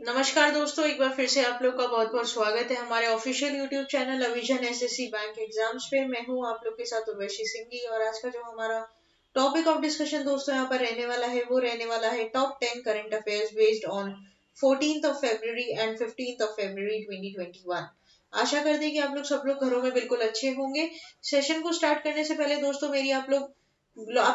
नमस्कार दोस्तों, एक बार फिर से आप लोग का बहुत बहुत स्वागत है हमारे ऑफिशियल यूट्यूब चैनल अविजन एसएससी बैंक एग्जाम्स पे। मैं हूं आप लोग के साथ उर्वशी सिंघी और आज का जो हमारा टॉपिक ऑफ डिस्कशन दोस्तों यहाँ पर रहने वाला है वो रहने वाला है top 10 current affairs based on 14th of February and 15th of February 2021। आशा करते हैं कि आप लोग सब लोग घरों में बिल्कुल अच्छे होंगे। सेशन को स्टार्ट करने से पहले दोस्तों मेरी आप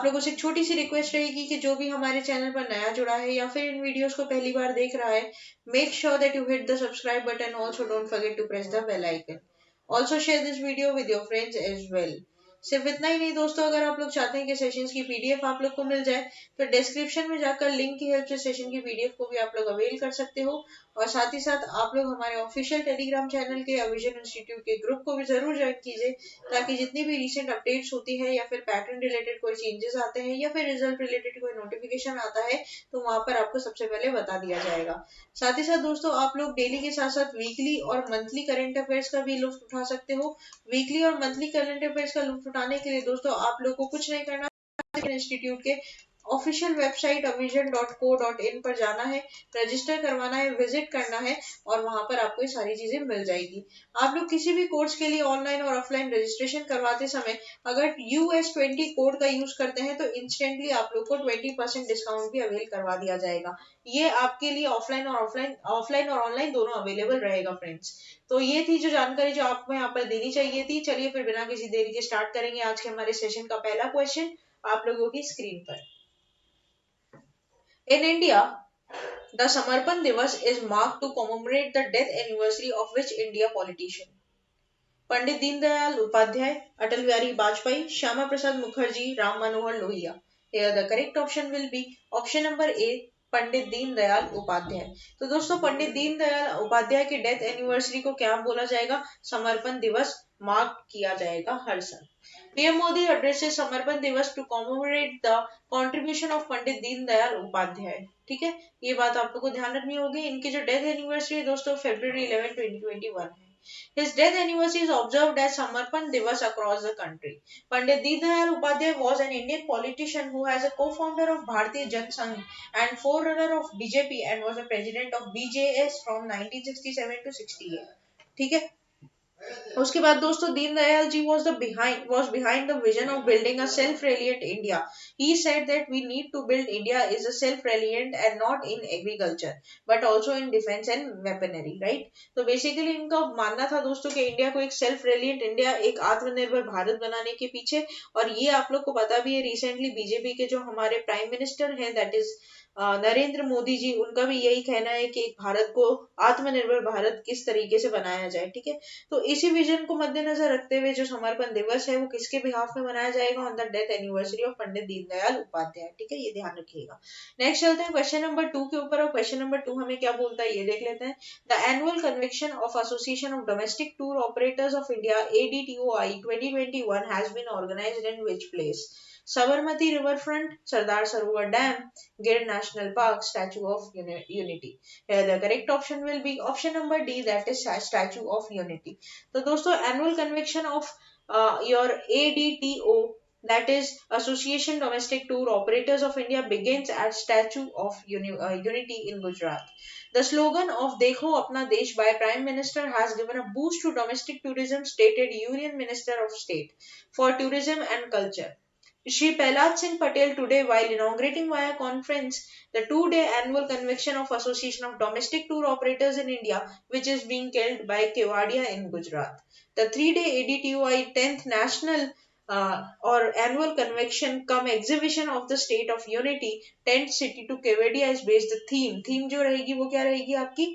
लोगों से एक छोटी सी रिक्वेस्ट रहेगी कि जो भी हमारे चैनल पर नया जुड़ा है या फिर इन वीडियोस को पहली बार देख रहा है, make sure that you hit the subscribe button. Also, don't forget to press the bell icon. Also, share this video with your friends as well. सिर्फ इतना ही नहीं दोस्तों, अगर आप लोग चाहते हैं कि सेशंस की पीडीएफ आप लोग को मिल जाए तो डिस्क्रिप्शन में जाकर लिंक की हेल्प से सेशन की पीडीएफ को भी आप लोग अवेल कर सकते हो। और साथ ही साथ आप लोग हमारे ऑफिशियल टेलीग्राम चैनल के अविजन इंस्टीट्यूट के ग्रुप को भी जरूर ज्वाइन कीजिए, ताकि जितनी भी रिसेंट अपडेट्स होती है या फिर पैटर्न रिलेटेड कोई चेंजेस आते हैं या फिर रिजल्ट रिलेटेड कोई नोटिफिकेशन आता है तो वहां पर आपको सबसे पहले बता दिया जाएगा। साथ ही साथ दोस्तों आप लोग डेली के साथ साथ वीकली और मंथली करंट अफेयर्स का भी लुत्फ उठा सकते हो। वीकली और मंथली करंट अफेयर्स का लुत्फ उठाने के लिए दोस्तों आप लोग को कुछ नहीं करना, इंस्टीट्यूट के ऑफिशियल वेबसाइट avision.co.in पर जाना है, रजिस्टर करवाना है, विजिट करना है और वहां पर आपको ये सारी चीजें मिल जाएगी। आप लोग किसी भी कोर्स के लिए ऑनलाइन और ऑफलाइन रजिस्ट्रेशन करवाते समय अगर US20 कोड का यूज करते हैं तो इंस्टेंटली आप लोग को 20% डिस्काउंट भी अवेल करवा दिया जाएगा। ये आपके लिए ऑफलाइन और ऑनलाइन दोनों अवेलेबल रहेगा फ्रेंड्स। तो ये थी जो जानकारी जो आपको यहाँ पर देनी चाहिए थी। चलिए फिर बिना किसी देरी के स्टार्ट करेंगे आज के हमारे सेशन का पहला क्वेश्चन आप लोगों की स्क्रीन पर। In India, the Samarpan Divas is marked to commemorate the death anniversary of which India politician? Pandit Deendayal Upadhyay, Atal Bihari Vajpayee, Shyama Prasad Mukherjee, Ram Manohar Lohia. Here the correct option will be option number A, पंडित दीनदयाल उपाध्याय। तो दोस्तों पंडित दीनदयाल उपाध्याय की डेथ एनिवर्सरी को क्या बोला जाएगा? समर्पण दिवस मार्क किया जाएगा हर साल। PM Modi addresses Samarpan Diwas to commemorate the contribution of Pandit Deendayal Upadhyay. ठीक है, ये बात आप लोग को ध्यान रखनी होगी। इनकी जो डेथ एनिवर्सरी है दोस्तों February 11, 2021 है। His death anniversary is observed as Samarpan Divas across the country. Pandit Deendayal Upadhyay was an Indian politician who was a co-founder of Bharatiya Jan Sangh and forerunner of BJP and was a president of BJS from 1967 to 68. ठीक है, उसके बाद दोस्तों Deendayal ji was behind the vision of building a self-reliant India. He said that we need to build India is a self-reliant and not in agriculture but also in defense and weaponry, right? तो basically इनका मानना था दोस्तों कि India को एक self रेलिएंट India, एक आत्मनिर्भर भारत बनाने के पीछे। और ये आप लोग को पता भी है रिसेंटली बीजेपी के जो हमारे प्राइम मिनिस्टर हैं दैट इज नरेंद्र मोदी जी, उनका भी यही कहना है कि भारत को आत्मनिर्भर भारत किस तरीके से बनाया जाए। ठीक है, तो इसी विजन को मद्देनजर रखते हुए जो समर्पण दिवस है वो किसके बिहाफ में मनाया जाएगा? On the death anniversary of Pandit Deendayal Upadhyay. ठीक है, ये ध्यान रखिएगा। नेक्स्ट चलते हैं क्वेश्चन नंबर 2 के ऊपर, और क्वेश्चन नंबर 2 हमें क्या बोलता है ये देख लेते हैं। The annual convention of association of domestic tour operators of India ADTOI 2021 has been organized in which place? Sabarmati Riverfront, Sardar Sarovar Dam, Gir National Park, Statue of Unity. Here the correct option will be option number D, that is Statue of Unity. तो दोस्तों annual convention of your ADTO, that is Association Domestic Tour Operators of India, begins at Statue of Unity in Gujarat. The slogan of Dekho Apna Desh by Prime Minister has given a boost to domestic tourism, stated Union Minister of State for Tourism and Culture Shri Prahlad Singh Patel today while inaugurating via conference the 2-day annual convention of Association of Domestic Tour Operators in India, which is being held by Kewadia in Gujarat. The 3-day ADTOI 10th National or Annual Convention cum Exhibition of the State of Unity 10th City to Kewadia is based. The theme जो रहेगी वो क्या रहेगी आपकी?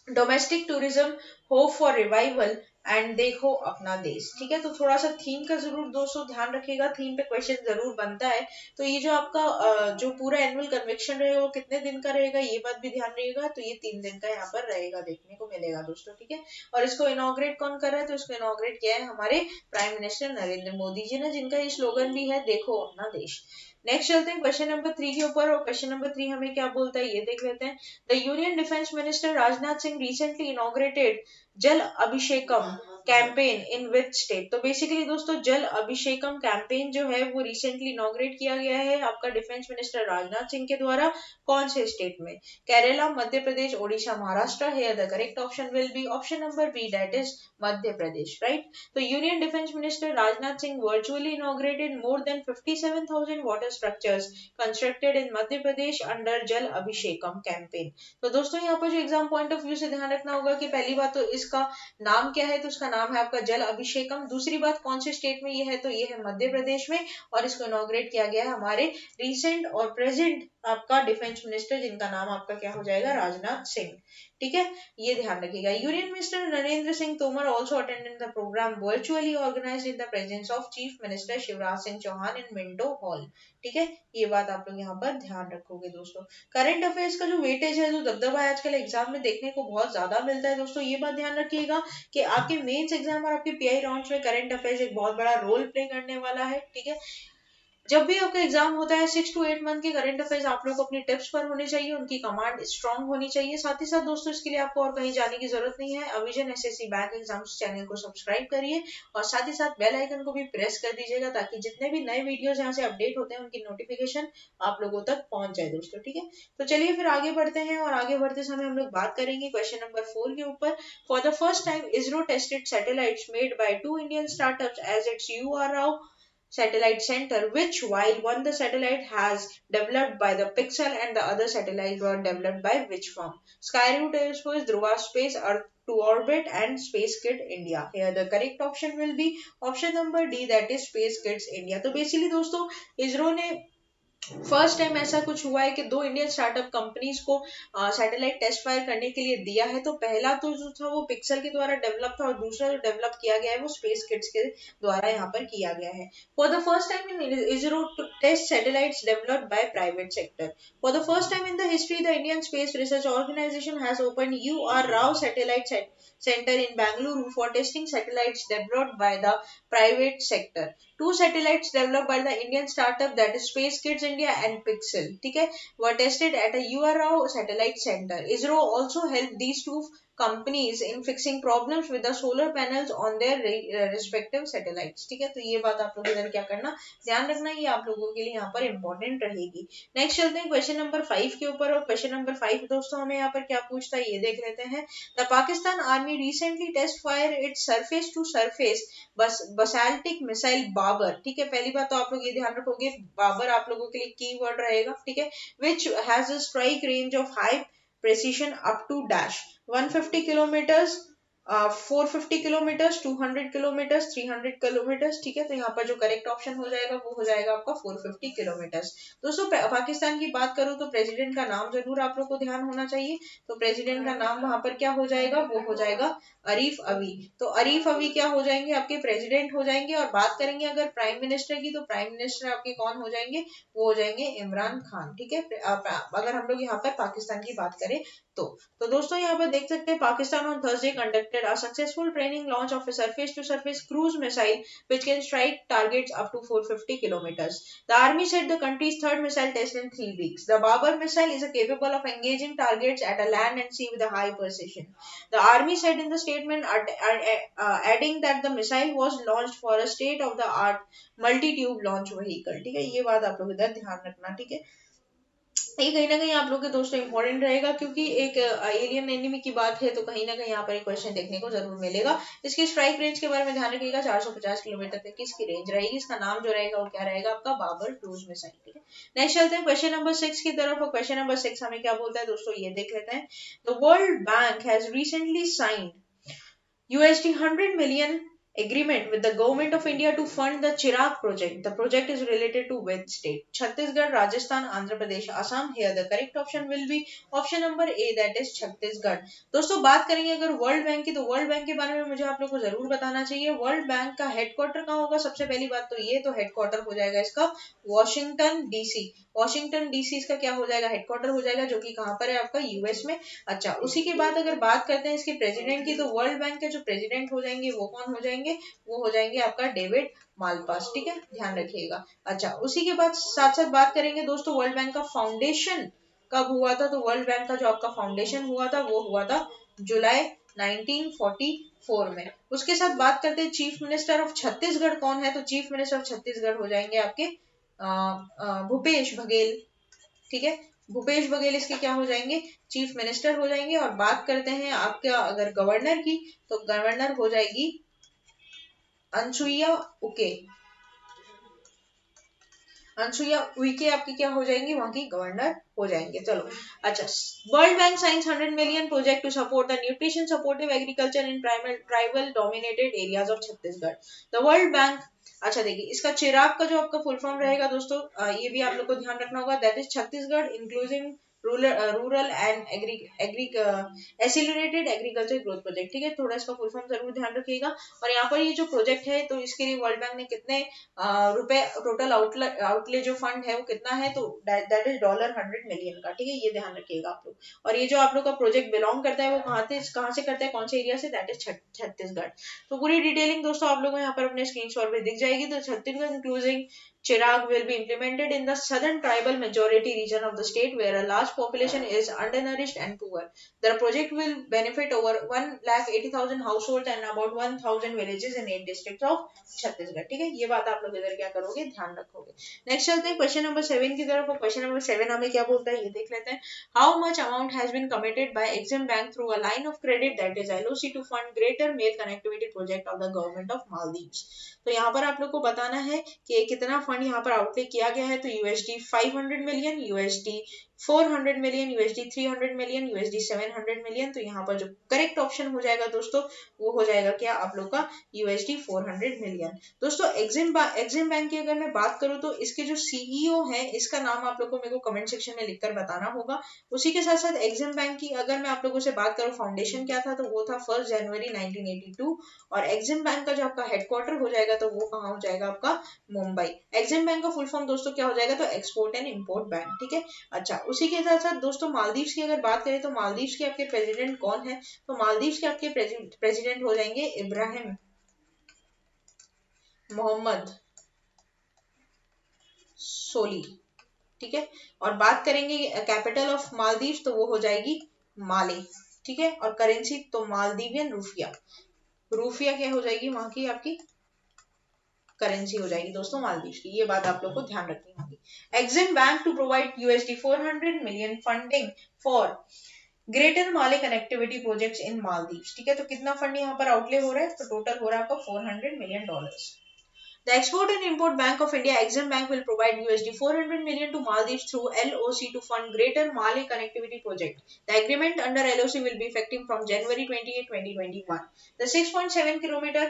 Domestic tourism, hope for revival and देखो अपना देश। ठीक है, तो थोड़ा सा थीम का जरूर दोस्तों ध्यान रखिएगा, थीम पे क्वेश्चन जरूर बनता है। तो ये जो आपका जो पूरा एनुअल कन्वेंशन रहेगा वो कितने दिन का रहेगा ये बात भी ध्यान रखिएगा। तो ये 3 दिन का यहाँ पर रहेगा, देखने को मिलेगा दोस्तों। ठीक है, और इसको इनॉग्रेट कौन कर रहा है? तो इसको इनॉग्रेट किया है हमारे प्राइम मिनिस्टर नरेंद्र मोदी जी ने, जिनका ये स्लोगन भी है देखो अपना देश। नेक्स्ट चलते हैं क्वेश्चन नंबर 3 के ऊपर, और क्वेश्चन नंबर 3 हमें क्या बोलता है ये देख लेते हैं। The union defence minister Rajnath Singh recently inaugurated जल Abhishekam campaign in which state. तो बेसिकली दोस्तों जल अभिषेकम कैंपेन जो है वो रिसेंटली इनॉग्रेट किया गया है आपका डिफेंस मिनिस्टर राजनाथ सिंह के द्वारा। कौन से स्टेट में? Kerala, Madhya Pradesh, Odisha, Maharashtra. Here the correct option will be option number B, that is Madhya Pradesh, right. तो union defence minister Rajnath Singh virtually inaugurated more than 57,000 water structures constructed in Madhya Pradesh under Jal Abhishekam campaign. तो दोस्तों यहाँ पर जो एग्जाम पॉइंट ऑफ व्यू से ध्यान रखना होगा कि पहली बात तो इसका नाम क्या है, तो उसका नाम है आपका जल अभिषेकम। दूसरी बात कौन से स्टेट में ये है, तो ये है मध्य प्रदेश में, और इसको इनॉग्रेट किया गया है हमारे रिसेंट और प्रेजेंट आपका डिफेंस मिनिस्टर, जिनका नाम आपका क्या हो जाएगा, राजनाथ सिंह। ठीक है, ये ध्यान रखिएगा। Union minister Narendra Singh Tomar also attended the program virtually organized in the presence of chief minister Shivraj Singh Chauhan in Minto Hall. ठीक है, ये बात आप लोग यहाँ पर ध्यान रखोगे दोस्तों। करंट अफेयर्स का जो वेटेज है, जो दबदबा आजकल एग्जाम में देखने को बहुत ज्यादा मिलता है दोस्तों, ये बात ध्यान रखिएगा कि आपके मेंस एग्जाम और आपके पीआई राउंड्स में करंट अफेयर्स एक बहुत बड़ा रोल प्ले करने वाला है। ठीक है, जब भी आपका एग्जाम होता है 6 to 8 मंथ के करंट अफेयर्स आप लोग को अपनी टिप्स पर होने चाहिए, उनकी कमांड स्ट्रांग होनी चाहिए। साथ ही साथ दोस्तों इसके लिए आपको और कहीं जाने की जरूरत नहीं है। अविजन एसएससी बैंक एग्जाम्स चैनल को सब्सक्राइब करिए और साथ ही साथ बेल आइकन को भी प्रेस कर दीजिएगा, ताकि जितने भी नए वीडियोस यहाँ से अपडेट होते हैं उनकी नोटिफिकेशन आप लोगों तक पहुंच जाए दोस्तों। ठीक है, तो चलिए फिर आगे बढ़ते हैं, और आगे बढ़ते समय हम लोग बात करेंगे क्वेश्चन नंबर 4 के ऊपर। For the first time ISRO tested satellites made by 2 Indian startups as its UR Rao Satellite Center, which while one the satellite has developed by the Pixel and the other satellite were developed by which firm? Skyroot Aerospace, Dhruva Space, Earth to Orbit, and Space Kit India. Here the correct option will be option number D, that is Space Kids India. तो basically दोस्तों इसरो ने first time ऐसा कुछ हुआ है कि 2 Indian startup companies को satellite test fire करने के लिए दिया है। तो पहला तो जो था वो पिक्सल के द्वारा डेवलप था, और दूसरा जो डेवलप किया गया है वो स्पेस किड्स के द्वारा यहाँ पर किया गया है। For the first time in ISRO to test satellites developed by private sector. For the first time in the history the Indian space research organization has open UR Rao Satellite Center in Bangalore for testing satellites developed by the private sector. 2 satellites developed by the Indian startup, that is Space Kids India and Pixel, ठीक है, were tested at a UR Rao Satellite Center. ISRO also helped these two companies in fixing problems with the solar panels on their respective satellites. ठीक है, तो ये बात आप लोग इधर क्या करना, ध्यान रखना, ये आप लोगों के लिए यहाँ पर इंपॉर्टेंट रहेगी। नेक्स्ट चलते हैं क्वेश्चन नंबर 5 के ऊपर, और क्वेश्चन नंबर 5 दोस्तों हमें यहाँ पर क्या पूछता है ये देख लेते हैं। The Pakistan army recently test fire its surface to surface ballistic missile Babur. ठीक है, पहली बात तो आप लोग ये ध्यान रखोगे, बाबर आप लोगों के लिए की वर्ड रहेगा। ठीक है, which has a strike range of high precision up to dash 150 kilometres, 450 kilometres, 200 kilometres, 300 kilometres. ठीक है, तो यहाँ पर जो करेक्ट ऑप्शन हो जाएगा वो हो जाएगा आपका 450 किलोमीटर्स। दोस्तों पाकिस्तान की बात करूं तो प्रेसिडेंट का नाम जरूर आप लोग को ध्यान होना चाहिए। तो प्रेसिडेंट का नाम वहां पर क्या हो जाएगा, वो हो जाएगा अरीफ अवी। तो अरीफ अवी क्या हो जाएंगे, आपके प्रेसिडेंट हो जाएंगे। और बात करेंगे अगर प्राइम मिनिस्टर की, तो प्राइम मिनिस्टर आपके कौन हो जाएंगे, वो हो जाएंगे इमरान खान। ठीक है, अगर हम लोग यहाँ पर पाकिस्तान की बात करें तो दोस्तों यहाँ पर देख सकते हैं, Pakistan on Thursday conducted a successful training launch of a surface-to-surface cruise missile which can strike targets up to 450 kilometers. The army said the country's third missile test in 3 weeks. The Babar missile is capable of engaging targets at a land and sea with a high precision. The army said in the statement, adding that the missile was launched for a state-of-the-art multi-tube launch vehicle. ठीक है, ये बात आप लोग इधर ध्यान रखना। ठीक है, ये कहीं ना कहीं आप लोग के दोस्तों इंपॉर्टेंट रहेगा, क्योंकि एक एलियन एनिमी की बात है, तो कहीं ना कहीं यहाँ पर एक क्वेश्चन देखने को जरूर मिलेगा। इसकी स्ट्राइक रेंज के बारे में ध्यान रखिएगा, 450 किलोमीटर तक की इसकी रेंज रहेगी। इसका नाम जो रहेगा वो क्या रहेगा, आपका बाबर क्रूज मिसाइल। ठीक है, नेक्स्ट चलते हैं क्वेश्चन नंबर 6 की तरफ, और क्वेश्चन नंबर 6 हमें क्या बोलता है दोस्तों, ये देख लेते हैं। The world bank has recently signed $100 million agreement with the government of India to fund the Chirag project. The project is related to which state? Chhattisgarh, Rajasthan, Andhra Pradesh, Assam. Here the correct option will be option number A, that is Chhattisgarh. दोस्तों बात करेंगे अगर world bank की, तो world bank के बारे में मुझे आप लोग को जरूर बताना चाहिए। वर्ल्ड बैंक का हेडक्वार्टर कहाँ होगा, सबसे पहली बात तो ये, तो हेडक्वार्टर हो जाएगा इसका वॉशिंगटन डीसी। वॉशिंगटन डीसी इसका क्या हो जाएगा, हेडक्वार्टर हो जाएगा, जो कि कहाँ पर है आपका यूएस में। अच्छा, उसी के बाद अगर बात करते हैं इसके प्रेसिडेंट की, तो वर्ल्ड बैंक के जो प्रेसिडेंट हो जाएंगे वो कौन हो जाएंगे, वो हो जाएंगे आपका डेविड मालपास। ठीक है, ध्यान रखिएगा। अच्छा, उसी के बाद साथ साथ बात करेंगे दोस्तों वर्ल्ड बैंक का फाउंडेशन कब हुआ था, तो वर्ल्ड बैंक का जो आपका फाउंडेशन हुआ था वो हुआ था जुलाई 1944 में। उसके साथ बात करते हैं चीफ मिनिस्टर ऑफ छत्तीसगढ़ कौन है, तो चीफ मिनिस्टर ऑफ छत्तीसगढ़ हो जाएंगे आपके भूपेश बघेल। ठीक है, भूपेश बघेल इसके क्या हो जाएंगे, चीफ मिनिस्टर हो जाएंगे। और बात करते हैं आपका अगर गवर्नर की, तो गवर्नर हो जाएगी अनसुईया उके। अनसुईया उइके आपकी क्या हो जाएंगी, वहां की गवर्नर हो जाएंगे। चलो अच्छा, world bank signs 100 million project to support the nutrition supportive agriculture in tribal dominated areas of Chhattisgarh. The world bank, अच्छा देखिए इसका चिराग का जो आपका फुल फॉर्म रहेगा दोस्तों, ये भी आप लोग को ध्यान रखना होगा, that is Chhattisgarh inclusive rural and accelerated agriculture growth project. ठीक है, थोड़ा इसका फुल फॉर्म जरूर ध्यान रखिएगा। और यहाँ पर ये जो प्रोजेक्ट है, तो इसके लिए वर्ल्ड बैंक ने कितने रुपए टोटल आउटले जो फंड है वो कितना है, तो दैट इज $100 मिलियन का। ठीक है, ये ध्यान रखिएगा आप लोग। और ये जो आप लोग का प्रोजेक्ट बिलोंग करता है वो कहाँ से करता है, कौन से एरिया से, दैट इज छत्तीसगढ़। तो पूरी डिटेलिंग दोस्तों आप लोगों को यहाँ पर अपने स्क्रीनशॉट में दिख जाएगी। तो Chhattisgarh इंक्लूसिंग Chirag will be implemented in the southern tribal majority region of the state where a large population is undernourished and poor. The project will benefit over 1,80,000 households and about 1,000 villages in 8 districts of Chhattisgarh. ठीक है, ये बात आप लोग इधर क्या करोगे, ध्यान रखोगे। नेक्स्ट चलते हैं क्वेश्चन नंबर 7 की तरफ। और क्वेश्चन नंबर 7 हमें क्या बोलता है, ये देख लेते हैं। How much amount has been committed by Exim bank through a line of credit that is LOC to fund greater Male connectivity project of the government of Maldives. तो यहाँ पर आप लोग को बताना है कि कितना फंड यहाँ पर आउटले किया गया है। तो USD 500 million, USD 400 million, USD 300 million, USD 700 million. तो यहाँ पर जो करेक्ट ऑप्शन हो जाएगा दोस्तों, वो हो जाएगा क्या आप लोग का, USD 400 मिलियन। दोस्तों एक्सिम बैंक की अगर मैं बात करूँ, तो इसके जो CEO है, इसका नाम आप लोग को मेरे को कमेंट सेक्शन में लिखकर बताना होगा। उसी के साथ साथ एक्सिम बैंक की अगर मैं आप लोगों से बात करूँ, फाउंडेशन क्या था, तो वो था 1 जनवरी 1982। और एक्सिम बैंक का जो आपका हेडक्वार्टर हो जाएगा, तो वो कहाँ हो जाएगा आपका, मुंबई। एक्सिम बैंक का फुल फॉर्म दोस्तों क्या हो जाएगा, तो एक्सपोर्ट एंड इंपोर्ट बैंक। ठीक है, अच्छा उसी के साथ साथ दोस्तों मालदीव्स की अगर बात करें, तो मालदीव्स के आपके प्रेसिडेंट कौन है, तो मालदीव्स के आपके प्रेसिडेंट हो जाएंगे इब्राहिम मोहम्मद सोली। ठीक है, और बात करेंगे कैपिटल ऑफ मालदीव्स, तो वो हो जाएगी माले। ठीक है, और करेंसी तो मालदीवियन रुफिया। रुफिया क्या हो जाएगी, वहां की आपकी करेंसी हो जाएगी दोस्तों मालदीव की। ये बात आप लोग को ध्यान रखनी होगी। Exim bank to provide USD 400 million funding for greater Male connectivity projects in Maldives. ठीक है, तो कितना फंड यहाँ पर आउटले हो रहा है, तो टोटल हो रहा है आपका $400 million. The Export and Import Bank of India, Exim Bank, will provide USD 400 million to Maldives through LOC to fund Greater Male Connectivity Project. The agreement under LOC will be effective from January 28, 2021. The 6.7 kilometer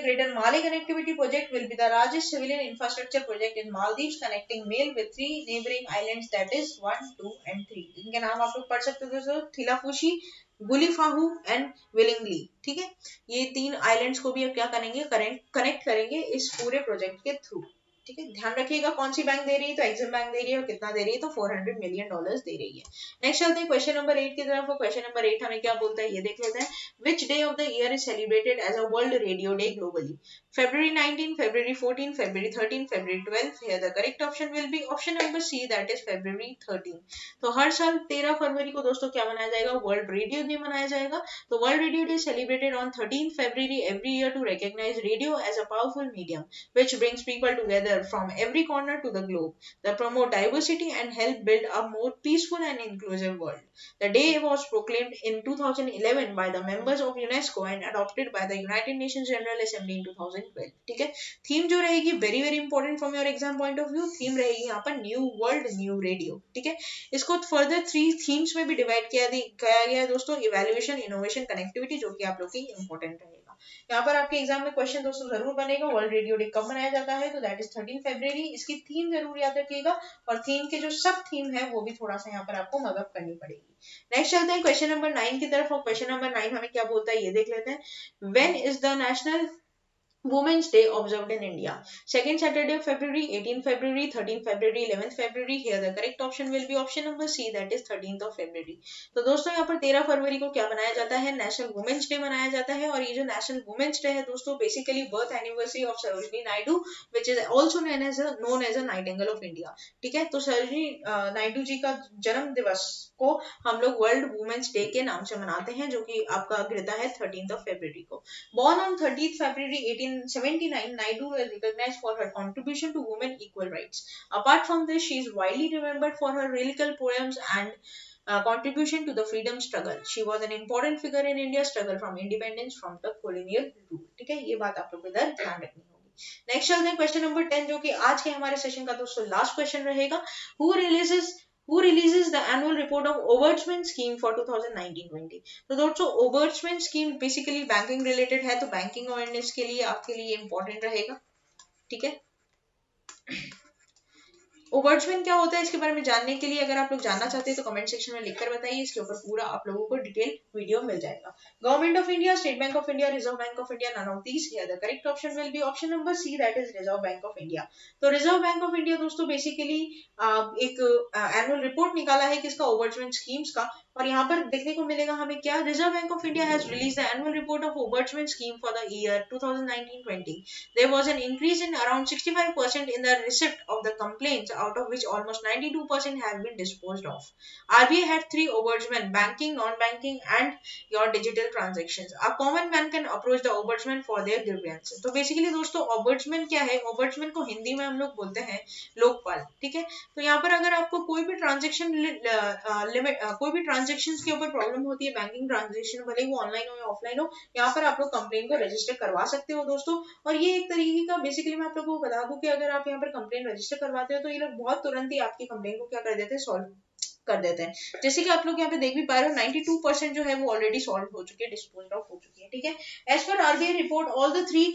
Greater Male Connectivity Project will be the largest civilian infrastructure project in Maldives, connecting Male with 3 neighboring islands, that is 1, 2 and 3. इनके नाम आप लोग पढ़ सकते हो दोस्तों, Thilafushi, गुलीफाहू and willingly. ठीक है, ये 3 आइलैंड्स को भी अब क्या करेंगे, कनेक्ट करेंगे इस पूरे प्रोजेक्ट के थ्रू। ठीक है, ध्यान रखिएगा कौन सी बैंक दे रही है, तो एक्सिम बैंक दे रही है। और कितना दे रही है, तो $400 मिलियन दे रही है। नेक्स्ट चलते हैं क्वेश्चन नंबर 8 की तरफ। क्वेश्चन नंबर 8 हमें क्या बोलता है, ये देख लेते हैं। Which day of the year is celebrated as a world radio day globally? February 19, February 14, February 13, February 12. Here the correct option will be option number C, that is February 13. तो हर साल 13 फरवरी को दोस्तों क्या मनाया जाएगा, वर्ल्ड रेडियो डे मनाया जाएगा। तो world radio day celebrated on 13 February every year to recognize radio as a powerful medium which brings people together from every corner to the globe. They promote diversity and help build a more peaceful and inclusive world. The day was proclaimed in 2011 by the members of UNESCO and adopted by the United Nations General Assembly in 2012. ठीक है, theme जो रहेगी very very important from your exam point of view, theme रहेगी यहाँ पर new world new radio. ठीक है, इसको फर्दर 3 थीम्स में भी डिवाइड किया गया है दोस्तों, इवैल्यूएशन, इनोवेशन, कनेक्टिविटी, जो कि आप लोग की इंपॉर्टेंट रहेगा। यहाँ पर आपके एग्जाम में क्वेश्चन दोस्तों जरूर बनेगा, वर्ल्ड रेडियो डे कब मनाया जाता है, तो दैट इज 13 फरवरी। इसकी थीम जरूर याद रखिएगा, और थीम के जो सब थीम है वो भी थोड़ा सा यहाँ पर आपको मदद करनी पड़ेगी। नेक्स्ट चलते हैं क्वेश्चन नंबर 9 की तरफ। और क्वेश्चन नंबर 9 हमें क्या बोलता है, ये देख लेते हैं। When is the national Women's Day observed in India. Second Saturday of February, 18th February, 13th February, 11th February. Here the correct option will be option number C, that is 13th of February. तो दोस्तों यहाँ पर 13 फरवरी को क्या मनाया जाता है? National women's day मनाया जाता है। और ये जो नेशनल वुमेन्स डे है दोस्तों, basically birth anniversary of Sarojini Naidu, which is also known as a nightingale of India. ठीक है, तो सरोजिनी नायडू जी का जन्म दिवस को हम लोग वर्ल्ड वुमेन्स डे के नाम से मनाते हैं, जो कि आपका गिरता है 13th of February को। Born on 30th February 1879, Naidu is recognized for her contribution to women equal rights. Apart from this, she is widely remembered for her lyrical poems and contribution to the freedom struggle. She was an important figure in India's struggle from independence from the colonial rule. ठीक है, ये बात आप लोग को इधर ध्यान रखनी होगी। नेक्स्ट चलते हैं क्वेश्चन नंबर 10, जो कि आज के हमारे सेशन का दोस्तों लास्ट क्वेश्चन रहेगा। Who releases the annual report of Ombudsman scheme for 2019-20? तो दोस्तों Ombudsman scheme basically banking related है, तो बैंकिंग अवेयरनेस के लिए आपके लिए इंपॉर्टेंट रहेगा। ठीक है, ओबर्ट्समैन क्या होता है इसके बारे में जानने के लिए अगर आप लोग जानना चाहते हैं तो कमेंट सेक्शन में लिखकर बताइए, इसके ऊपर पूरा आप लोगों को डिटेल वीडियो मिल जाएगा। Government of India, state bank of India, reserve bank of India, none of these. Here the correct option will be option number C, that is reserve bank of India. तो reserve bank of India दोस्तों basically एक annual report निकाला है किसका? ओबर्ट्समैन schemes का। और यहाँ पर देखने को मिलेगा हमें क्या? Reserve bank of India has release the annual report of ombudsman scheme for the year 2019-20। There was an increase in around 65% in the receipt of the complaints, out of which almost 92% have been disposed of. RBI had 3 ombudsmen: banking, non-banking, and your digital transactions. A common man can approach the ombudsman for their grievances. तो basically दोस्तों ombudsman क्या है? ombudsman को हिंदी में हम लोग बोलते हैं लोकपाल। ठीक है, तो यहाँ पर अगर आपको कोई भी ट्रांजेक्शन लिमिट कोई भी ट्रांजेक्शन के ऊपर प्रॉब्लम होती है, बैंकिंग ट्रांजेक्शन भले ही वो ऑनलाइन हो या ऑफलाइन हो, यहाँ पर आप लोग कंप्लेन को रजिस्टर करवा सकते हो दोस्तों। और ये एक तरीके का बेसिकली मैं आप लोगों को बता दूं कि अगर आप यहाँ पर कंप्लेन रजिस्टर करवाते हो तो ये लोग बहुत तुरंत ही आपकी कंप्लेन को क्या कर देते हैं? सॉल्व कर देते हैं। जैसे कि आप लोग यहाँ पे देख भी पा रहे हो 92% जो है वो ऑलरेडी सॉल्व हो चुकी है, डिस्पोज ऑफ हो चुकी है। ठीक है, as per RBI report all the 3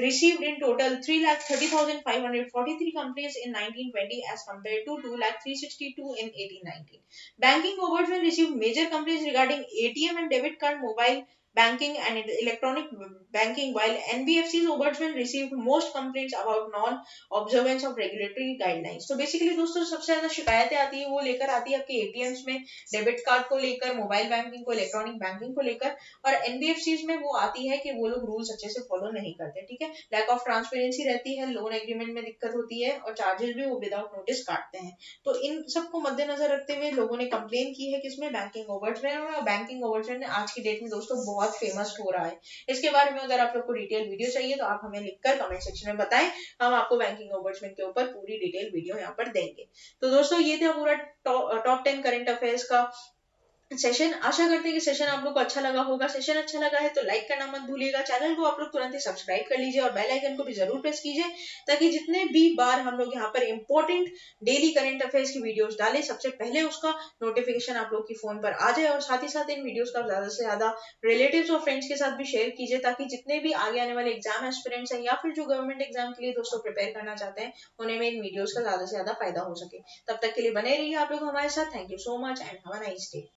received in total 3,30,543 complaints in 1920 as compared to 2,362 in 1819. Banking ombudsman received major complaints regarding ATM and debit card, mobile banking and electronic banking, while NBFC's ombudsman received most complaints about non-observance of regulatory guidelines. तो basically दोस्तों सबसे ज्यादा शिकायतें आती है वो लेकर आती है आपके एटीएम्स में, डेबिट कार्ड को लेकर, मोबाइल बैंकिंग को, इलेक्ट्रॉनिक बैंकिंग को लेकर। और एनबीएफसीज में वो आती है कि वो लोग रूल्स अच्छे से फॉलो नहीं करते। ठीक है, लैक ऑफ ट्रांसपेरेंसी रहती है, लोन एग्रीमेंट में दिक्कत होती है और चार्जेस भी वो विदाउट नोटिस काटते हैं। तो इन सबको मद्देनजर रखते हुए लोगों ने कंप्लेन की है किसमें? Banking ombudsman. और बैंकिंग ओम्बड्समैन आज की डेट में दोस्तों बहुत फेमस हो रहा है। इसके बारे में अगर आप लोग को डिटेल वीडियो चाहिए तो आप हमें लिखकर कमेंट सेक्शन में बताएं, हम आपको बैंकिंग ओम्बड्समैन के ऊपर पूरी डिटेल वीडियो यहाँ पर देंगे। तो दोस्तों ये था पूरा टॉप 10 करंट अफेयर्स का सेशन। आशा करते हैं कि सेशन आप लोग को अच्छा लगा होगा। सेशन अच्छा लगा है तो लाइक करना मत भूलिएगा, चैनल को आप लोग तुरंत ही सब्सक्राइब कर लीजिए और बेल आइकन को भी जरूर प्रेस कीजिए, ताकि जितने भी बार हम लोग यहाँ पर इंपॉर्टेंट डेली करंट अफेयर्स की वीडियोस डालें सबसे पहले उसका नोटिफिकेशन आप लोग की फोन पर आ जाए। और साथ ही साथ इन वीडियोस का ज्यादा से ज्यादा रिलेटिव्स और फ्रेंड्स के साथ भी शेयर कीजिए, ताकि जितने भी आगे आने वाले एग्जाम एस्पिरेंट्स हैं या फिर जो गवर्नमेंट एग्जाम के लिए दोस्तों प्रिपेयर करना चाहते हैं उन्हें में इन वीडियोस का ज्यादा से ज्यादा फायदा हो सके। तब तक के लिए बने रहिए आप लोग हमारे साथ। Thank you so much and have a nice day.